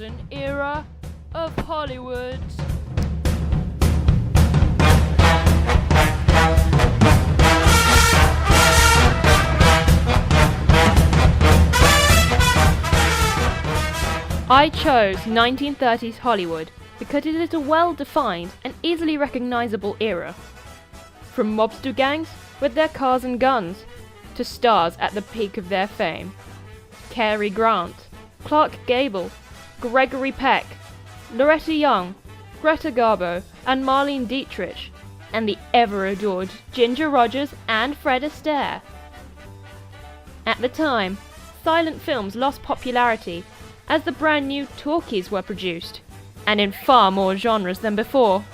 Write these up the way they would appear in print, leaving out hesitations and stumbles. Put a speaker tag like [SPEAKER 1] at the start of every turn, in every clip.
[SPEAKER 1] golden era of Hollywood. I chose 1930s Hollywood because it is a well-defined and easily recognizable era. From mobster gangs with their cars and guns, to stars at the peak of their fame. Cary Grant, Clark Gable, Gregory Peck, Loretta Young, Greta Garbo, and Marlene Dietrich, and the ever-adored Ginger Rogers and Fred Astaire. At the time, silent films lost popularity as the brand new talkies were produced, and in far more genres than before.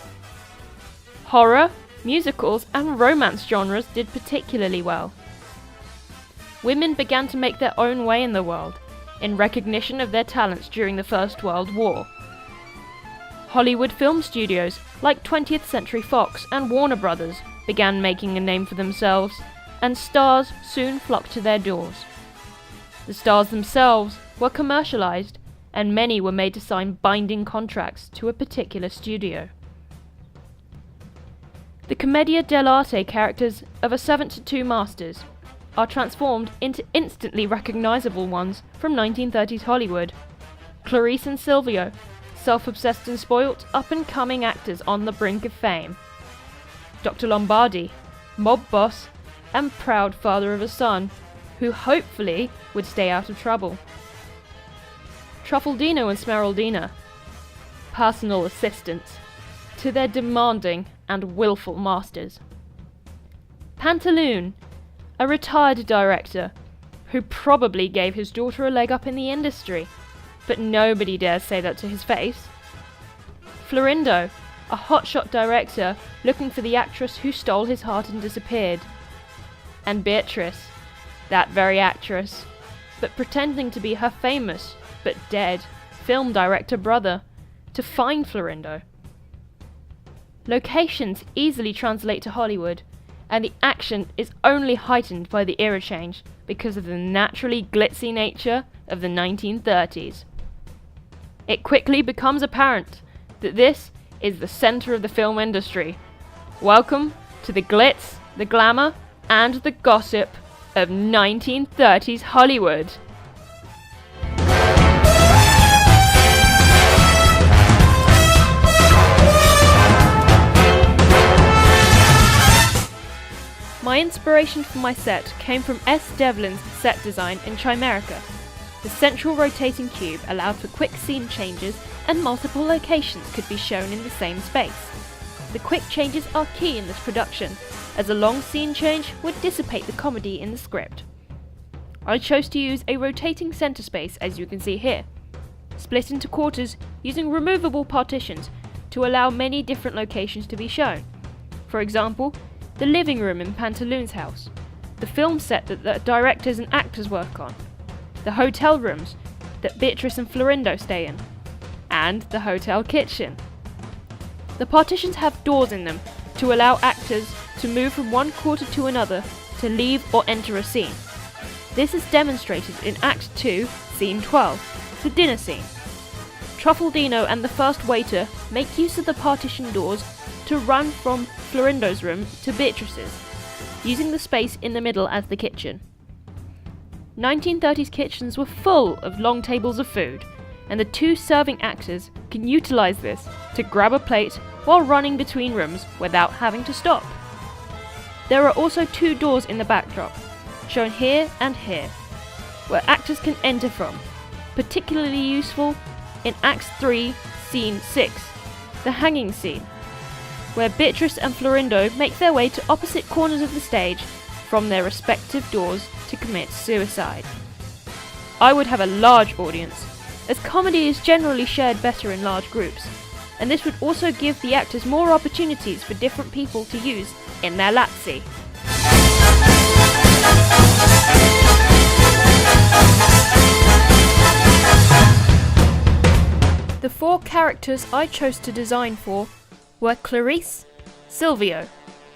[SPEAKER 1] Horror, musicals, and romance genres did particularly well. Women began to make their own way in the world, in recognition of their talents during the First World War. Hollywood film studios like 20th Century Fox and Warner Brothers began making a name for themselves, and stars soon flocked to their doors. The stars themselves were commercialized, and many were made to sign binding contracts to a particular studio. The commedia dell'arte characters of A Servant to Two Masters are transformed into instantly recognizable ones from 1930s Hollywood. Clarice and Silvio, self-obsessed and spoilt, up-and-coming actors on the brink of fame. Dr. Lombardi, mob boss and proud father of a son, who hopefully would stay out of trouble. Truffaldino and Smeraldina, personal assistants to their demanding and willful masters. Pantaloon, a retired director who probably gave his daughter a leg up in the industry, but nobody dares say that to his face. Florindo, a hotshot director looking for the actress who stole his heart and disappeared. And Beatrice, that very actress, but pretending to be her famous, but dead, film director brother, to find Florindo. Locations easily translate to Hollywood, and the action is only heightened by the era change because of the naturally glitzy nature of the 1930s. It quickly becomes apparent that this is the center of the film industry. Welcome to the glitz, the glamour, and the gossip of 1930s Hollywood. My inspiration for my set came from S. Devlin's set design in Chimerica. The central rotating cube allowed for quick scene changes, and multiple locations could be shown in the same space. The quick changes are key in this production, as a long scene change would dissipate the comedy in the script. I chose to use a rotating center space, as you can see here, split into quarters using removable partitions to allow many different locations to be shown. For example, the living room in Pantaloon's house, the film set that the directors and actors work on, the hotel rooms that Beatrice and Florindo stay in, and the hotel kitchen. The partitions have doors in them to allow actors to move from one quarter to another to leave or enter a scene. This is demonstrated in Act 2, Scene 12, the dinner scene. Truffaldino and the first waiter make use of the partition doors to run from Florindo's room to Beatrice's, using the space in the middle as the kitchen. 1930s kitchens were full of long tables of food, and the two serving actors can utilize this to grab a plate while running between rooms without having to stop. There are also two doors in the backdrop, shown here and here, where actors can enter from, particularly useful in Act 3, Scene 6, the hanging scene, where Beatrice and Florindo make their way to opposite corners of the stage from their respective doors to commit suicide. I would have a large audience, as comedy is generally shared better in large groups, and this would also give the actors more opportunities for different people to use in their lazzi. The four characters I chose to design for were Clarice, Silvio,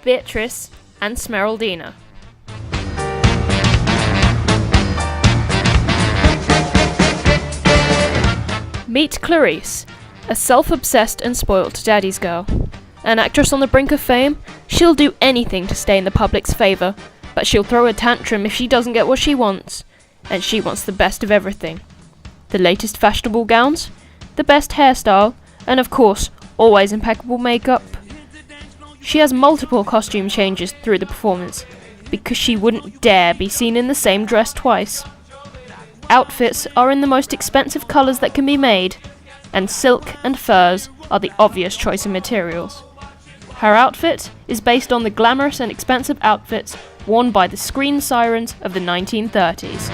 [SPEAKER 1] Beatrice, and Smeraldina. Meet Clarice, a self-obsessed and spoilt daddy's girl. An actress on the brink of fame, she'll do anything to stay in the public's favour, but she'll throw a tantrum if she doesn't get what she wants. And she wants the best of everything. The latest fashionable gowns, the best hairstyle, and of course, always impeccable makeup. She has multiple costume changes through the performance, because she wouldn't dare be seen in the same dress twice. Outfits are in the most expensive colours that can be made, and silk and furs are the obvious choice of materials. Her outfit is based on the glamorous and expensive outfits worn by the screen sirens of the 1930s.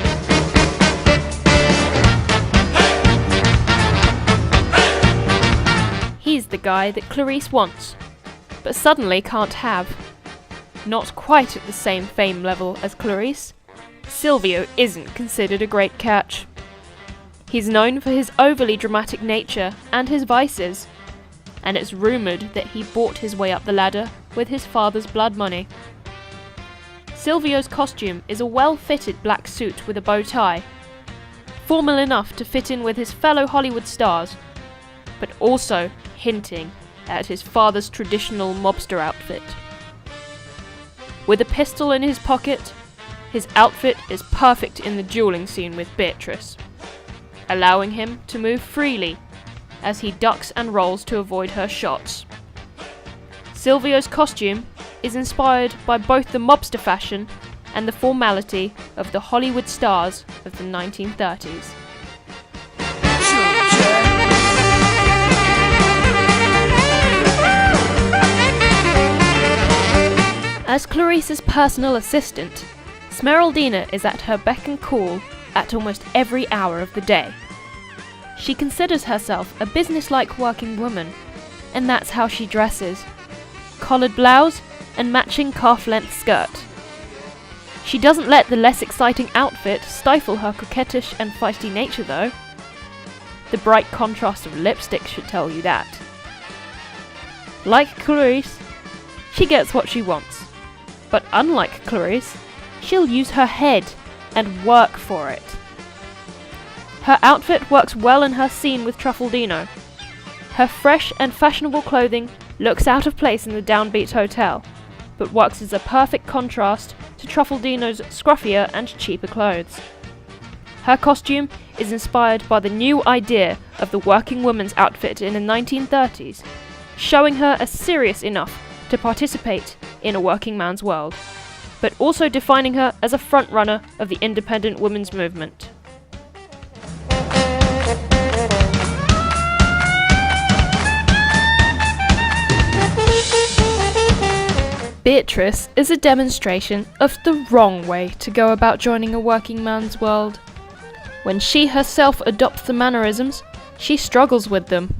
[SPEAKER 1] He's the guy that Clarice wants, but suddenly can't have. Not quite at the same fame level as Clarice, Silvio isn't considered a great catch. He's known for his overly dramatic nature and his vices, and it's rumoured that he bought his way up the ladder with his father's blood money. Silvio's costume is a well-fitted black suit with a bow tie, formal enough to fit in with his fellow Hollywood stars, but also hinting at his father's traditional mobster outfit. With a pistol in his pocket, his outfit is perfect in the dueling scene with Beatrice, allowing him to move freely as he ducks and rolls to avoid her shots. Silvio's costume is inspired by both the mobster fashion and the formality of the Hollywood stars of the 1930s. As Clarice's personal assistant, Smeraldina is at her beck and call at almost every hour of the day. She considers herself a business-like working woman, and that's how she dresses. Collared blouse and matching calf-length skirt. She doesn't let the less exciting outfit stifle her coquettish and feisty nature though. The bright contrast of lipstick should tell you that. Like Clarice, she gets what she wants. But unlike Clarice, she'll use her head and work for it. Her outfit works well in her scene with Truffaldino. Her fresh and fashionable clothing looks out of place in the downbeat hotel, but works as a perfect contrast to Truffaldino's scruffier and cheaper clothes. Her costume is inspired by the new idea of the working woman's outfit in the 1930s, showing her as serious enough to participate in a working man's world, but also defining her as a frontrunner of the independent women's movement. Beatrice is a demonstration of the wrong way to go about joining a working man's world. When she herself adopts the mannerisms, she struggles with them,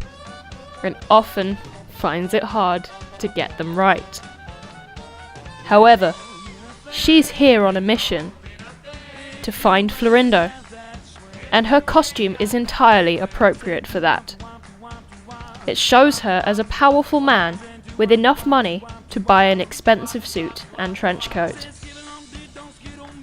[SPEAKER 1] and often finds it hard to get them right. However, she's here on a mission to find Florindo, and her costume is entirely appropriate for that. It shows her as a powerful man with enough money to buy an expensive suit and trench coat.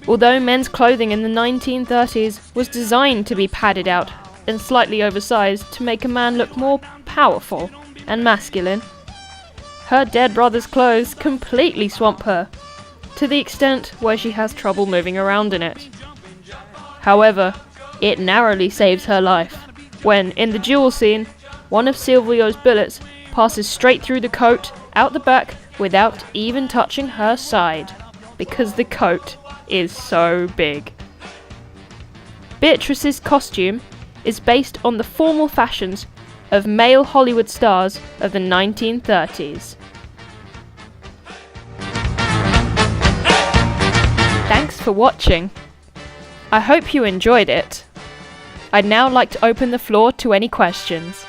[SPEAKER 1] Although men's clothing in the 1930s was designed to be padded out and slightly oversized to make a man look more powerful and masculine, her dead brother's clothes completely swamp her, to the extent where she has trouble moving around in it. However, it narrowly saves her life, when, in the duel scene, one of Silvio's bullets passes straight through the coat, out the back, without even touching her side, because the coat is so big. Beatrice's costume is based on the formal fashions of male Hollywood stars of the 1930s. Thanks for watching. I hope you enjoyed it. I'd now like to open the floor to any questions.